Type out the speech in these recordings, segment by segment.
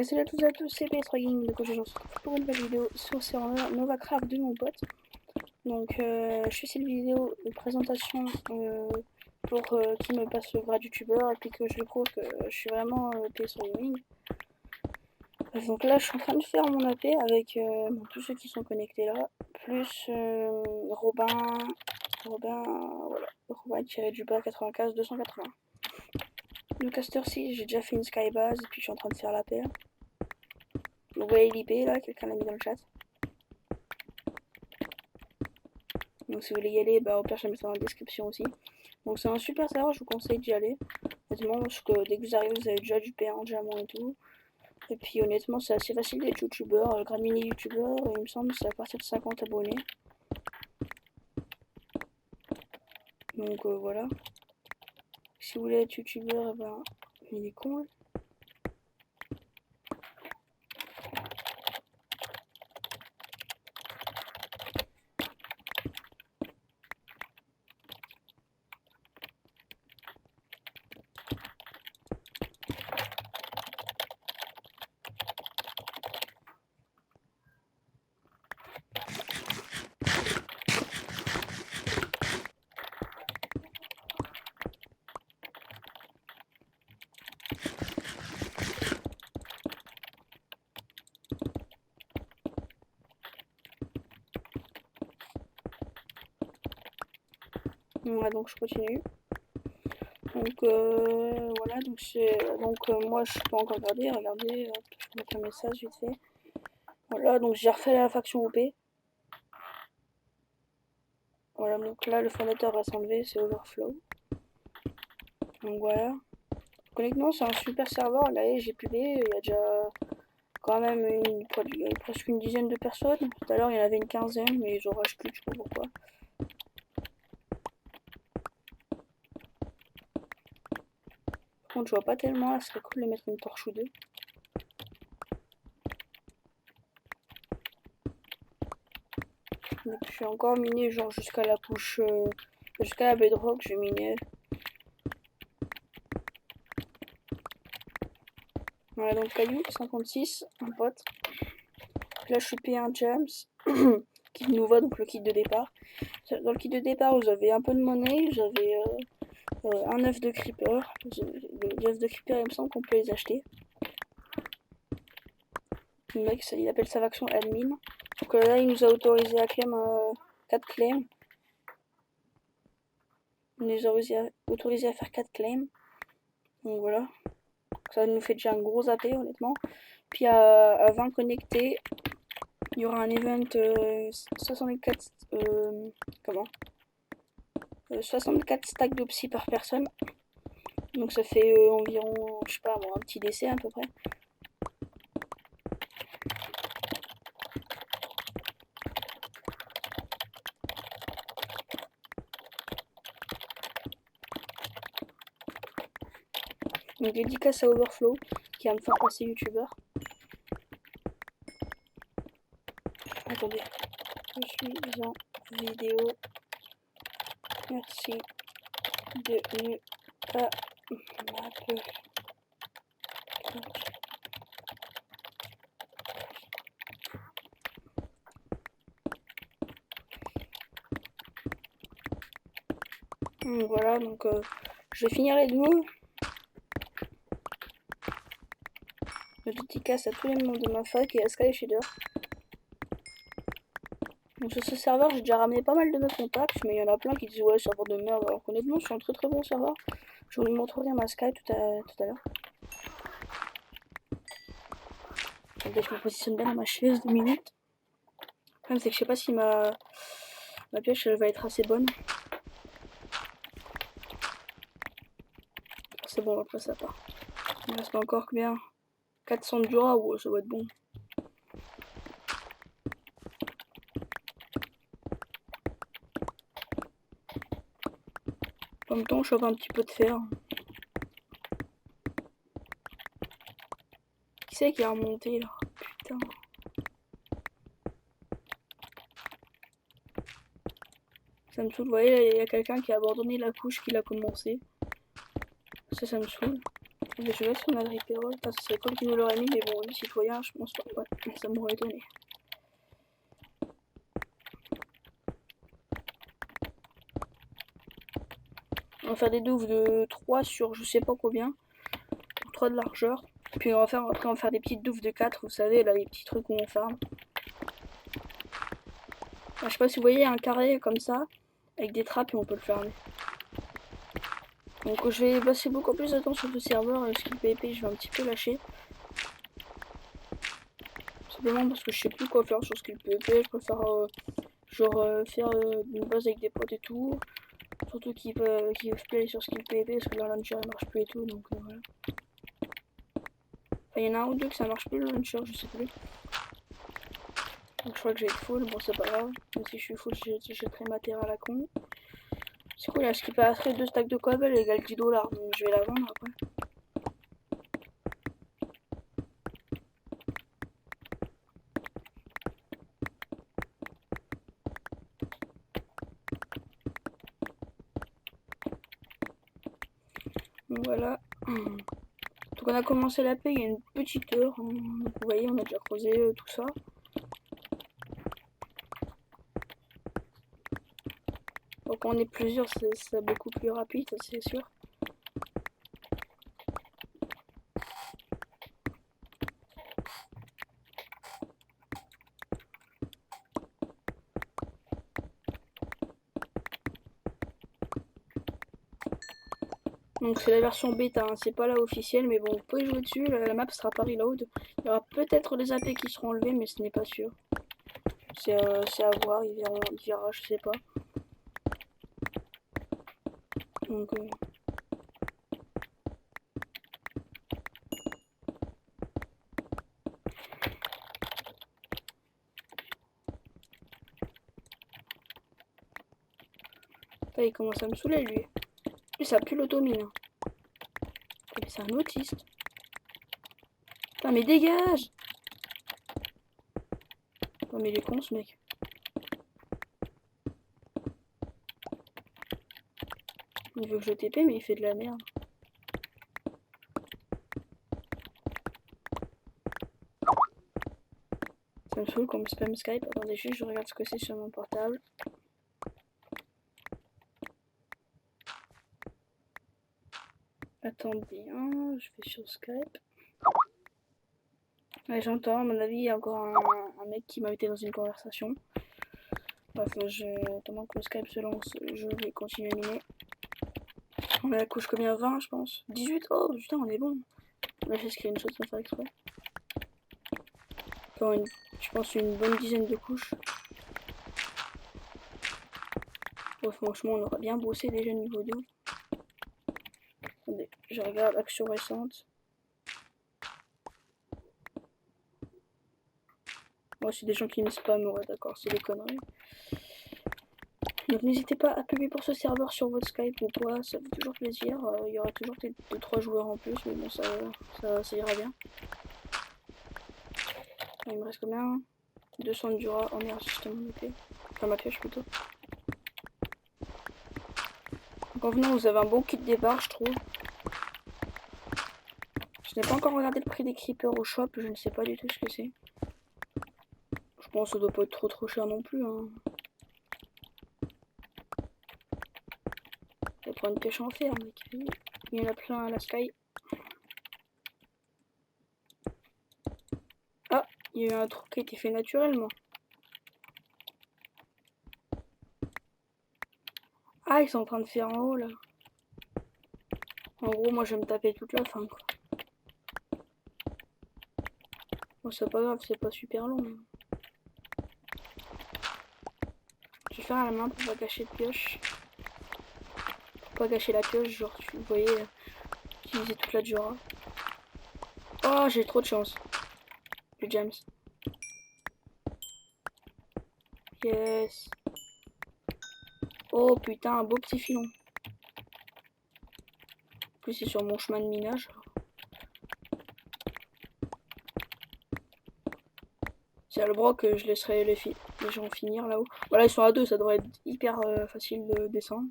Salut à tous et à tous, c'est PS3 Gaming, donc aujourd'hui on se retrouve pour une nouvelle vidéo sur serveur Novacraft de mon pote. Donc je fais cette vidéo de présentation pour qu'il me passe le grade youtubeur et puis que je lui prouve que je suis vraiment PS3 Gaming. Donc là je suis en train de faire mon AP avec tous ceux qui sont connectés là, plus Robin tiré du bas 95 280. Donc à cette heure-ci j'ai déjà fait une skybase et puis je suis en train de faire l'AP. Vous voyez l'IP là, quelqu'un l'a mis dans le chat. Donc si vous voulez y aller, au pire je mettrai dans la description aussi. Donc c'est un super serveur, je vous conseille d'y aller. Honnêtement, parce que dès que vous arrivez, vous avez déjà du P1, diamant et tout. Et puis honnêtement, c'est assez facile d'être youtubeur, grade mini youtubeur, il me semble, c'est à partir de 50 abonnés. Donc voilà. Si vous voulez être youtubeur, il est con. Voilà, donc je continue. Donc voilà, moi je suis pas encore regardé, regardez, je vais mettre un message vite fait. Voilà, donc j'ai refait la faction OP. Voilà, donc là le fondateur va s'enlever, c'est Overflow. Donc voilà. Honnêtement, c'est un super serveur. Là, j'ai pubé, il y a déjà quand même presque une dizaine de personnes. Tout à l'heure, il y en avait une quinzaine, mais ils en rajoutent plus, je sais pas pourquoi. Par contre, je vois pas tellement, là, ce serait cool de mettre une torche ou deux. Donc, je vais encore miner, genre jusqu'à la couche, jusqu'à la bedrock, je vais miner. Voilà, donc caillou, 56, un pote. Là, je suis P1 James, kit Nova, donc le kit de départ. Dans le kit de départ, vous avez un peu de monnaie, vous avez un œuf de creeper. Les œufs de creeper, il me semble qu'on peut les acheter. Le mec, il appelle sa faction admin. Donc là, il nous a autorisé à claim 4 claims. Il nous a autorisé à faire 4 claims. Donc voilà. Ça nous fait déjà un gros AP, honnêtement. Puis à 20 connectés, il y aura un event 64 64 stacks d'opsy par personne. Donc ça fait environ, je sais pas, un petit décès à peu près. Donc dédicace à Overflow qui va me faire passer youtubeur. Attendez, je suis en vidéo. Merci de ne pas m'appeler. Voilà, donc je vais finir les duos. Je dédicace à tous les membres de ma fac et à Sky Shader. Donc sur ce serveur, j'ai déjà ramené pas mal de mes contacts, mais il y en a plein qui disent ouais, serveur de merde, alors qu'honnêtement, c'est un très très bon serveur. Je vous montrerai ma Sky tout à l'heure. Attendez, je me positionne bien dans ma chaise 2 minutes. Le problème, c'est que je sais pas si ma pioche elle va être assez bonne. C'est bon, après ça part. Il reste encore bien 400 de Jura, ouais, ça va être bon. En même temps, je chope un petit peu de fer. Qui c'est qui a remonté là? Putain. Ça me saoule, vous voyez, il y a quelqu'un qui a abandonné la couche qu'il a commencé. Ça me saoule. Je vais sur Madrid Pérol. Ça serait comme qui nous l'aurait mis, mais bon, le citoyen, je pense pas. Ouais, ça m'aurait étonné. On va faire des douves de 3 sur je sais pas combien. 3 de largeur. Puis après on va faire des petites douves de 4, vous savez, là, les petits trucs où on farme. Je sais pas si vous voyez un carré comme ça, avec des trappes et on peut le fermer. Donc je vais passer beaucoup plus de temps sur ce serveur et le skill PvP je vais un petit peu lâcher. Simplement parce que je sais plus quoi faire sur ce skill PvP, je préfère faire une base avec des potes et tout. Surtout qui peuvent play sur skill PvP parce que leur launcher il marche plus et tout, donc voilà. Enfin il y en a un ou deux que ça marche plus le launcher, je sais plus. Donc je crois que je vais être full, bon c'est pas grave. Même si je suis full, je jetterai ma terre à la con. C'est cool, là, ce qui peut après 2 stacks de cobble égale 10 $, donc je vais la vendre après. Donc voilà. Donc on a commencé la paix il y a une petite heure. Donc vous voyez, on a déjà creusé tout ça. Donc quand on est plusieurs, c'est beaucoup plus rapide, c'est sûr. Donc c'est la version bêta, hein, c'est pas la officielle, mais bon, vous pouvez jouer dessus, la map sera pas reload. Il y aura peut-être les AP qui seront enlevés, mais ce n'est pas sûr. C'est à voir, il verra, je sais pas. Donc là, il commence à me saouler lui. Lui ça pue l'automine. Hein. C'est un autiste. Putain mais dégage. Oh mais il est con ce mec. Il veut que je TP mais il fait de la merde. Ça me saoule qu'on me spam Skype. Attendez juste, je regarde ce que c'est sur mon portable. Attendez, hein, je vais sur Skype. Ouais, j'entends, à mon avis, il y a encore un mec qui m'a été dans une conversation. Bref, attendant que le Skype se lance, je vais continuer à miner. On a la couche combien? 20 je pense. 18. Oh putain, on est bon. Là j'ai screenshot sans faire exprès. Encore je pense une bonne dizaine de couches. Bon, franchement on aura bien bossé déjà niveau 2. Attendez, je regarde action récente. Moi c'est des gens qui me spamment, ouais d'accord, c'est des conneries. Donc n'hésitez pas à publier pour ce serveur sur votre Skype ou quoi, ça fait toujours plaisir. Il y aura toujours 2-3 joueurs en plus, mais bon ça ira bien. Il me reste combien? 200 de Dura. Oh merde, justement mon épée. Enfin ma pioche plutôt. Donc en venant, vous avez un bon kit départ, je trouve. Je n'ai pas encore regardé le prix des creepers au shop, je ne sais pas du tout ce que c'est. Je pense que ça doit pas être trop cher non plus. Hein. Ça va prendre une pêche en fer, mec. Il y en a plein à la sky. Ah, il y a eu un truc qui a été fait naturellement. Ah, ils sont en train de faire en haut là. En gros, moi je vais me taper toute la fin quoi. Bon, c'est pas grave, c'est pas super long. Je vais faire à la main pour pas gâcher de pioche. Pour pas gâcher la pioche, genre, vous voyez, utiliser toute la Dura. Oh, j'ai trop de chance. Le James. Yes. Oh putain, un beau petit filon. En plus, c'est sur mon chemin de minage. C'est à le broc que je laisserai les gens finir là-haut. Voilà, ils sont à 2, ça devrait être hyper facile de descendre.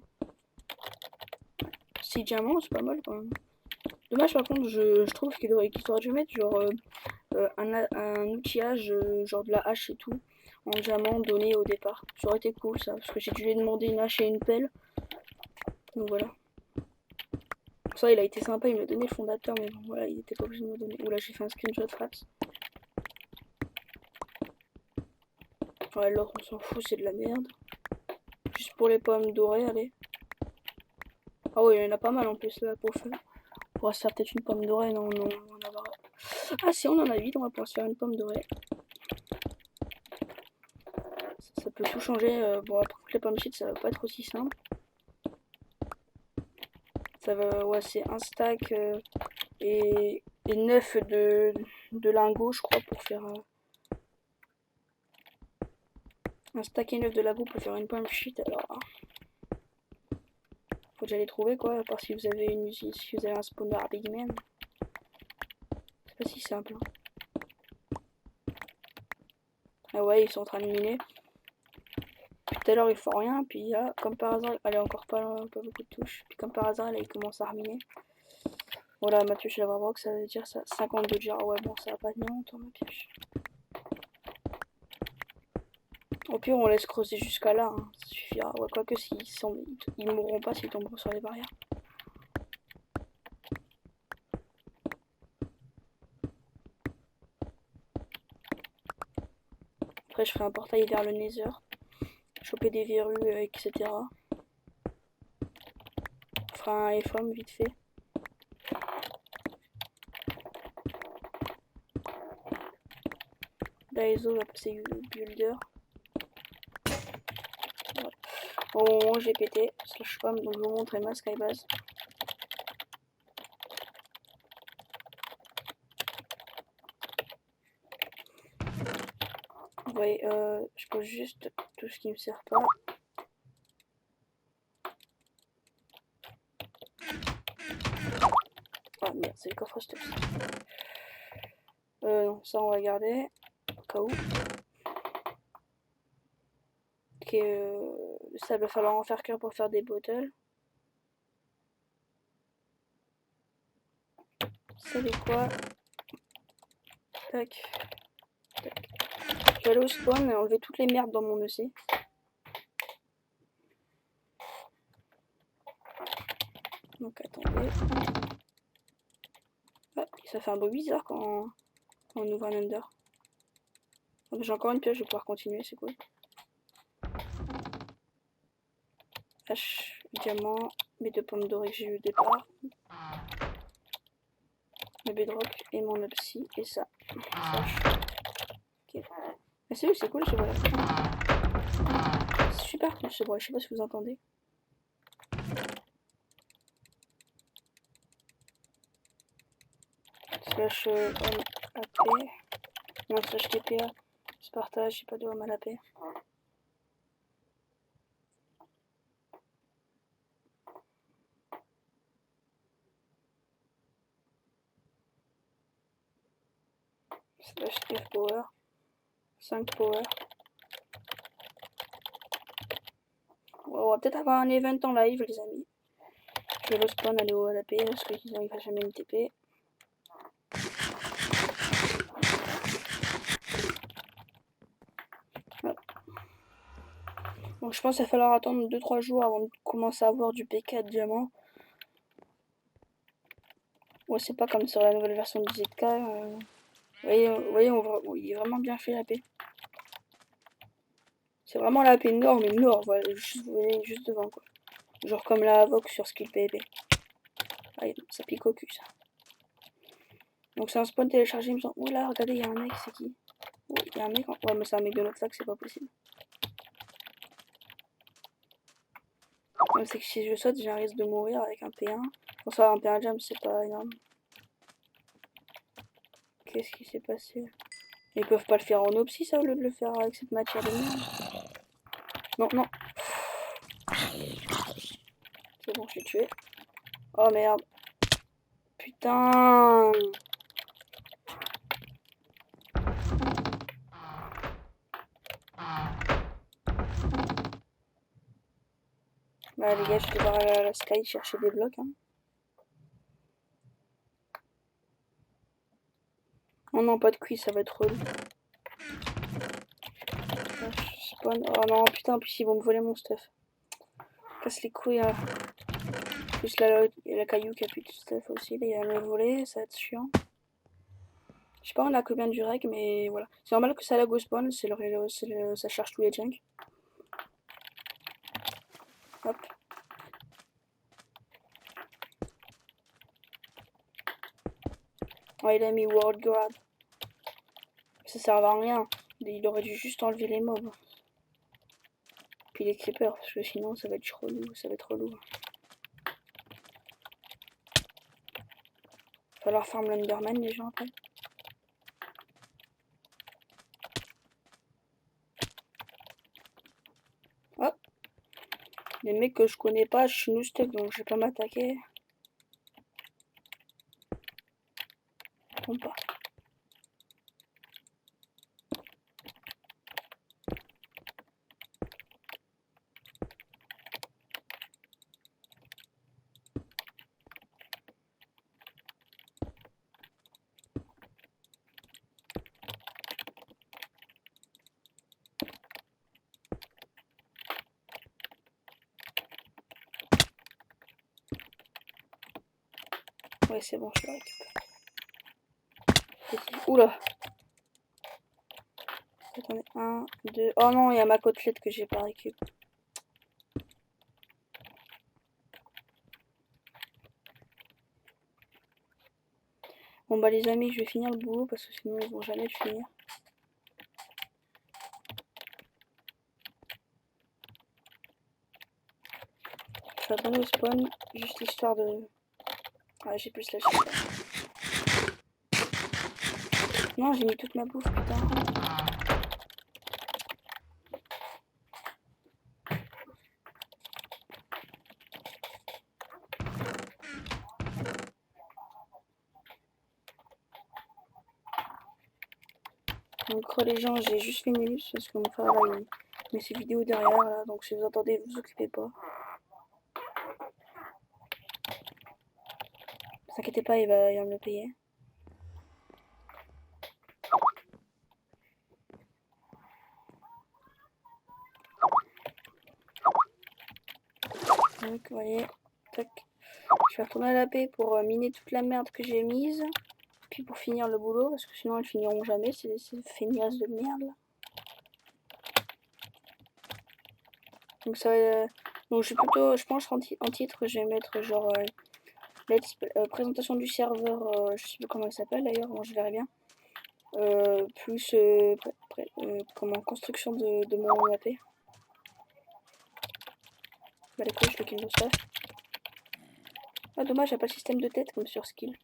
6 diamants, c'est pas mal quand même. Dommage par contre, je trouve qu'il aurait dû mettre genre un outillage, genre de la hache et tout, en diamant donné au départ. Ça aurait été cool ça, parce que j'ai dû lui demander une hache et une pelle. Donc voilà. Ça, il a été sympa, il m'a donné le fondateur, mais bon, voilà, il était pas obligé de me donner. Oula, j'ai fait un screenshot fraps. Ouais, l'autre, on s'en fout, c'est de la merde. Juste pour les pommes dorées, allez. Ah oui, il y en a pas mal en plus là pour faire. On pourra se faire peut-être une pomme dorée, non, non, on en avoir. Ah si, on en a 8, on va pouvoir se faire une pomme dorée. Ça peut tout changer. Bon, après les pommes shit, ça va pas être aussi simple. Ça va, ouais, c'est un stack et 9 de lingots, je crois, pour faire un stack et 9 de lingots pour faire une pomme shit. Alors, faut déjà les trouver quoi, à part si vous avez une usine, si vous avez un spawner à Big Man. C'est pas si simple. Hein. Ah ouais, ils sont en train de miner. Tout à l'heure, ils font rien, puis là, comme par hasard, elle est encore pas beaucoup de touches. Puis comme par hasard, là, il commence à reminer. Voilà, ma pioche, elle va voir que ça veut dire ça. 52 jar, ouais, bon, ça va pas tenir longtemps, ma pioche. Au pire, on laisse creuser jusqu'à là, hein. Ça suffira. Ouais, quoique, ils mourront pas s'ils tomberont sur les barrières. Après, je ferai un portail vers le Nether. Choper des verrues, etc. On fera un FM vite fait. Daiso va passer Builder. Ouais. Au moment où j'ai pété, slash com, donc je vous montrerai ma skybase. Ouais, je pose juste tout ce qui me sert pas. Ah merde, c'est le coffre stuff. Non, ça on va garder, au cas où. Ok, le sable, va falloir en faire qu'un pour faire des bottles. Vous savez quoi? Tac, tac. Je vais aller au spawn et enlever toutes les merdes dans mon EC. Donc attendez. Ah, ça fait un bruit bizarre quand on ouvre un under. Ah, j'ai encore une pioche, je vais pouvoir continuer, c'est cool. H, diamant, mes 2 pommes dorées que j'ai eu au départ. Le bedrock et mon obsi et ça. Ok. Mais c'est cool ce bruit. C'est super cool ce bruit, je sais pas si vous entendez. Slash homme AP. Non, slash TPA. Je partage, j'ai pas de homme à la paix. Slash F power. 5 power. On va peut-être avoir un event en live, les amis. Je vais le spawn aller au LAP parce qu'ils n'arrivent jamais à me TP. Voilà. Donc je pense qu'il va falloir attendre 2-3 jours avant de commencer à avoir du P4 diamant. Ouais, c'est pas comme sur la nouvelle version du ZK. Vous voyez, il est vraiment bien fait l'AP. C'est vraiment l'AP Nord, mais Nord, voilà, vous voyez, juste devant quoi. Genre comme la Avoc sur Skill PvP. Ah, ça pique au cul ça. Donc c'est un spawn téléchargé, il me semble. Oh là, regardez, il y a un mec, c'est qui? Oh, il y a un mec. Ouais, mais c'est un mec de notre fac, c'est pas possible. C'est que si je saute, j'ai un risque de mourir avec un P1. Bon, ça, un P1 jam, c'est pas énorme. Qu'est-ce qui s'est passé? Ils peuvent pas le faire en opsi, ça, au lieu de le faire avec cette matière de merde. Non, non. C'est bon, je suis tué. Oh merde. Putain. Bah les gars, je vais devoir aller à la Sky chercher des blocs. Hein. Oh non, pas de quiz, ça va être relou. Spawn. Oh non, putain, en plus ils vont me voler mon stuff. Casse les couilles. Hein. En plus là, il y a la caillou qui a plus de stuff aussi. Là, il va me le voler, ça va être chiant. Je sais pas on a combien du reg, mais voilà. C'est normal que ça lag au spawn, ça charge tous les junks. Hop. Ouais, il a mis World Grab. Ça sert à rien. Il aurait dû juste enlever les mobs. Puis les creepers, parce que sinon ça va être relou. Ça va être relou. Falloir farm l'Underman les gens après. Hop. Des mecs que je connais pas, je suis new stuck donc je vais pas m'attaquer. Bon pas. Ouais c'est bon, je le récupère. Oula. Attendez, 1, 2. Oh non, il y a ma côtelette que j'ai pas récupérée. Bon bah les amis, je vais finir le boulot parce que sinon ils vont jamais le finir. Je vais attendre au spawn, juste histoire de... Ah j'ai plus lâché. Non, j'ai mis toute ma bouffe, putain. Donc les gens, j'ai juste fait une minute parce que mon frère là, il met ses vidéos derrière là, donc si vous entendez, vous occupez pas. Ne vous inquiétez pas, il va me le payer. Donc vous voyez, tac. Je vais retourner à la paix pour miner toute la merde que j'ai mise. Puis pour finir le boulot, parce que sinon elles finiront jamais, ces feignasses de merde là. Donc ça donc je pense en titre je vais mettre genre présentation du serveur, je sais plus comment il s'appelle d'ailleurs, moi je verrai bien. Plus comment construction de mon AP. Bah les couilles, je le kill de ça. Ah dommage, j'ai pas le système de tête comme sur skill.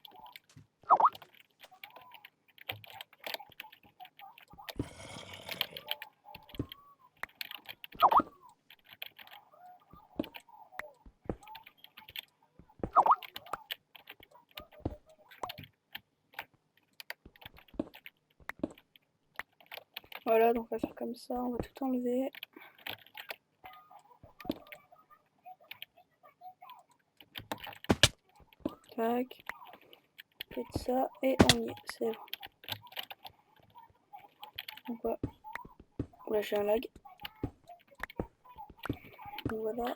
Voilà, donc on va faire comme ça, on va tout enlever. Tac. Faites ça et on y est, c'est bon. Donc voilà. Oula, j'ai un lag. Donc voilà.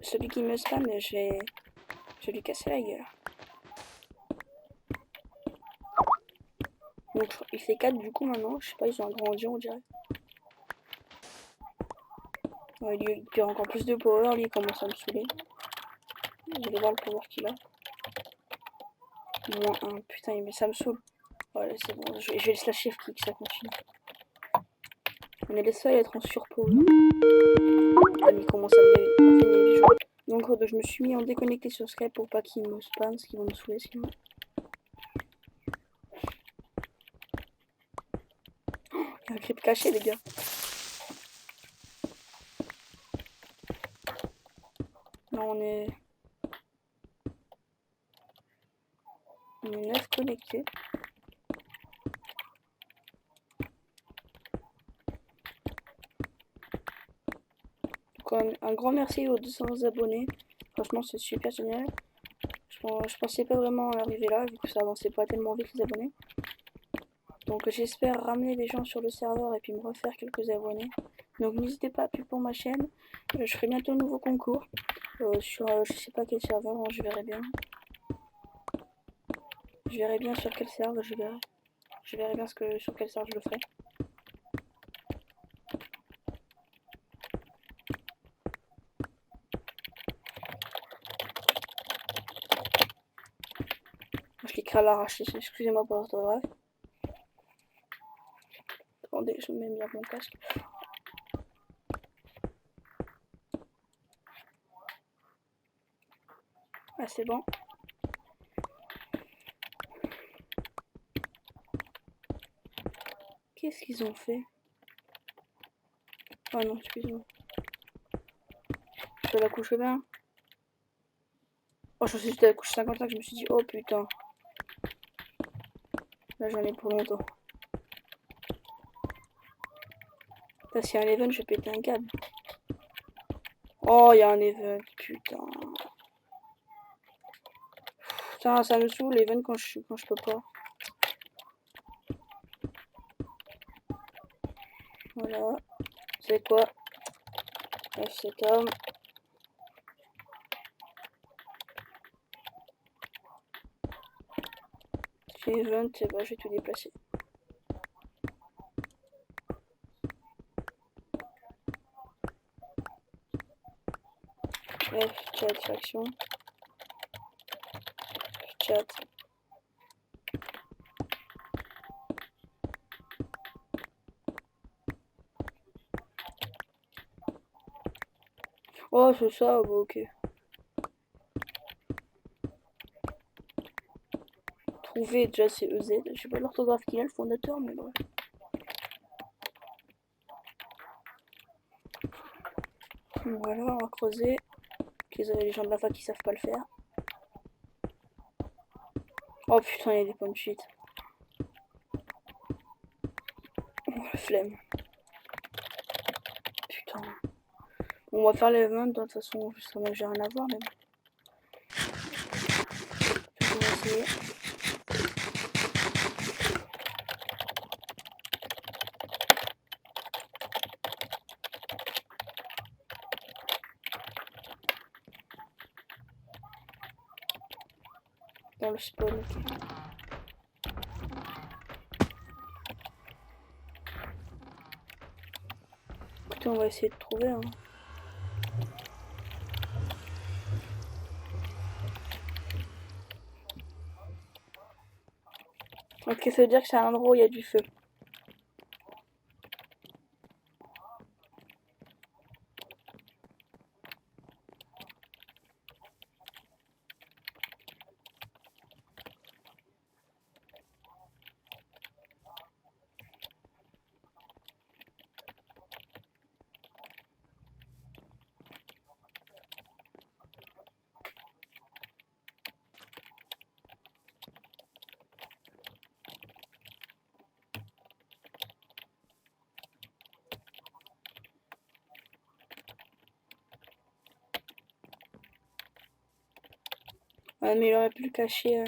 Celui qui me spam, je vais lui casser la gueule. Donc il fait 4 du coup maintenant, je sais pas, ils ont agrandi on dirait. Ouais, lui, il perd encore plus de power, lui il commence à me saouler. Vous allez voir le pouvoir qu'il a. Moins 1, putain, mais ça me saoule. Voilà, c'est bon, je vais le slasher click, ça continue. On est les seuls à être en surpower. Putain, il commence à me finir les jours. Donc je me suis mis en déconnecté sur Skype pour pas qu'il me spam, parce qu'ils vont me saouler sinon. Il y a un creep caché les gars. Non, on est 9 connectés. Donc, un grand merci aux 200 abonnés. Franchement, c'est super génial. Je pensais pas vraiment arriver là, vu que ça avançait pas tellement vite les abonnés. Donc j'espère ramener des gens sur le serveur et puis me refaire quelques abonnés. Donc n'hésitez pas à appuyer pour ma chaîne. Je ferai bientôt un nouveau concours sur je sais pas quel serveur, hein, je verrai bien. Je verrai bien sur quel serveur je verrai. Je verrai bien sur quel serveur je le ferai. Je l'écris à l'arraché, excusez-moi pour l'orthographe. Attendez, je mets bien mon casque. Ah, c'est bon. Qu'est-ce qu'ils ont fait? Ah non, excusez-moi. Je fais la couche bien. Oh, je me suis dit à la couche 55, je me suis dit, oh putain. Là, j'en ai pour longtemps. Là, s'il y a un event, je vais péter un câble. Oh, il y a un event, putain. Putain, ça me saoule l'event quand je peux pas. Voilà. C'est quoi? Cet homme. J'ai event, et bah, je vais tout déplacer. F, chat, faction. Chat. Oh, c'est ça, bah, ok. Trouver, déjà, c'est EZ. Je sais pas l'orthographe qu'il a, le fondateur, mais bref. Voilà, on va creuser. Qu'ils avaient les gens de la fac qui savent pas le faire. Oh putain, il y a des pommes shit. Oh, la flemme. Putain. On va faire l'event, de toute façon, ça n'a rien à voir, mais bon. On va essayer. Dans le spawn, ok. Écoutez, on va essayer de trouver, hein. Ok, ça veut dire que c'est un endroit où il y a du feu. Ouais, mais il aurait pu le cacher.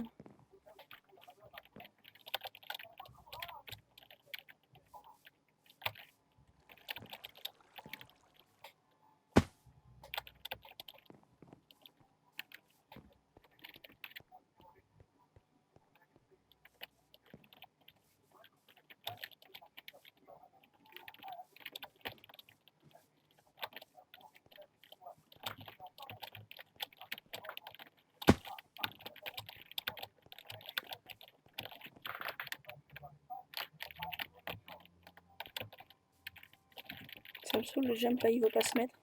Ça me saoule, le jump là, il veut pas se mettre.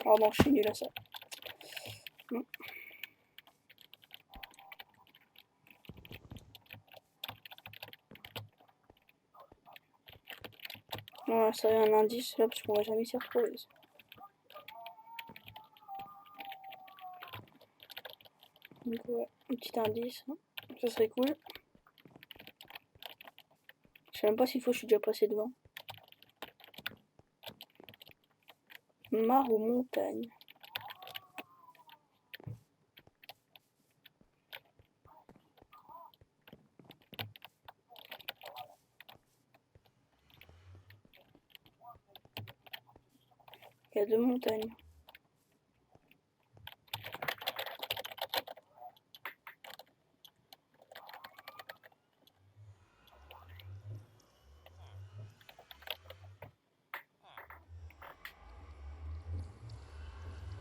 Oh non, je suis nul à ça. Ouais, ça a un indice là, parce qu'on va jamais s'y retrouver. Donc ouais, un petit indice, hein. Ça serait cool. Je sais même pas s'il faut, je suis déjà passé devant. Mare ou montagne? Il y a 2 montagnes.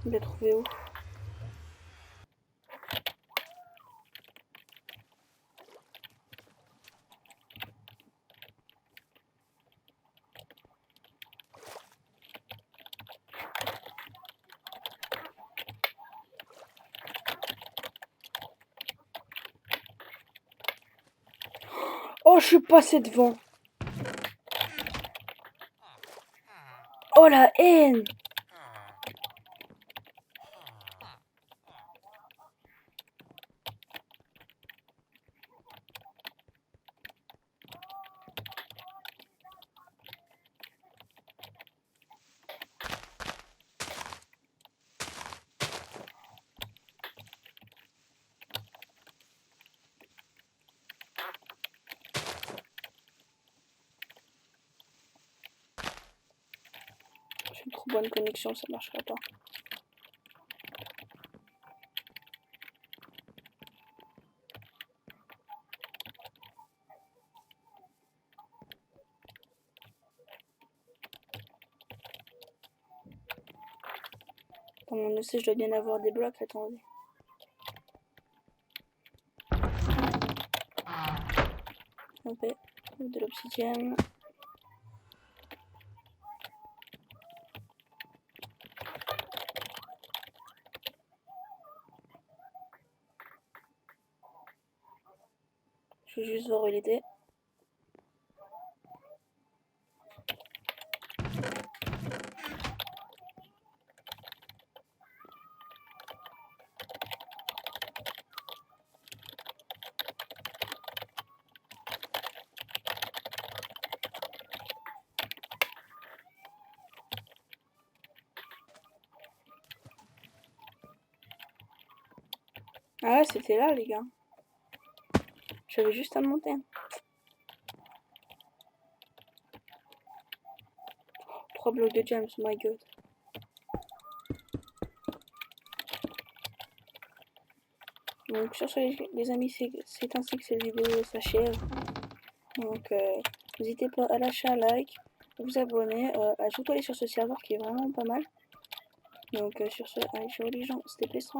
Je l'ai trouvé où? Oh, je suis passé devant. Oh la haine. J'ai une trop bonne connexion, ça marchera pas. Comme on le sait, je dois bien avoir des blocs, attendez. Ok, de l'obsidienne. Je vais juste voir où il était. Ah ouais, c'était là, les gars. J'avais juste à monter. 3 blocs de gems, my god. Donc sur ce les amis, c'est ainsi que cette vidéo s'achève. Donc n'hésitez pas à lâcher un like, à vous abonner, à surtout aller sur ce serveur qui est vraiment pas mal. Donc sur ce, allez, ciao les gens, c'était Plestra.